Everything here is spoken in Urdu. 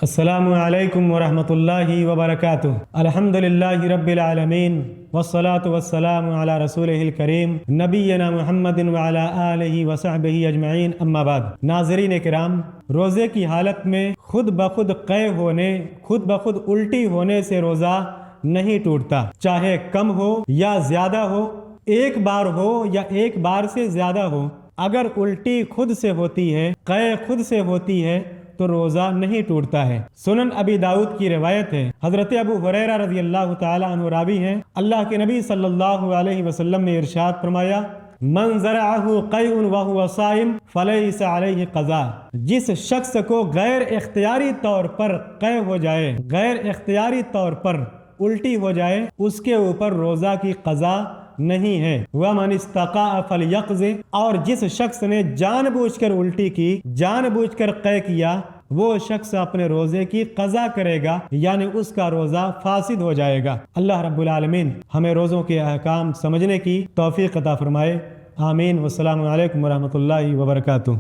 السلام علیکم ورحمۃ اللہ وبرکاتہ۔ الحمدللہ رب العالمین والصلاة والسلام علی رسولہ الکریم نبینا محمد وعلی آلہ وصحبہ اجمعین، اما بعد۔ ناظرین کرام، روزے کی حالت میں خود بخود قے ہونے، خود بخود الٹی ہونے سے روزہ نہیں ٹوٹتا، چاہے کم ہو یا زیادہ ہو، ایک بار ہو یا ایک بار سے زیادہ ہو۔ اگر الٹی خود سے ہوتی ہے، قے خود سے ہوتی ہے تو روزہ نہیں ٹوٹتا ہے۔ سنن ابی داؤد کی روایت ہے، حضرت ابو ہریرہ رضی اللہ تعالی عنہ راوی ہیں، اللہ کے نبی صلی اللہ علیہ وسلم نے ارشاد فرمایا، من زرعہ قیء وہو صائم فلیس علیہ قضاء۔ جس شخص کو غیر اختیاری طور پر قے ہو جائے، غیر اختیاری طور پر الٹی ہو جائے، اس کے اوپر روزہ کی قضا نہیں ہے۔ وَمَنِ اسْتَقَاءَ فَلْيَقْضِ، اور جس شخص نے جان بوجھ کر الٹی کی، جان بوجھ کر قے کیا، وہ شخص اپنے روزے کی قضا کرے گا، یعنی اس کا روزہ فاسد ہو جائے گا۔ اللہ رب العالمین ہمیں روزوں کے احکام سمجھنے کی توفیق عطا فرمائے، آمین۔ والسلام علیکم ورحمۃ اللہ وبرکاتہ۔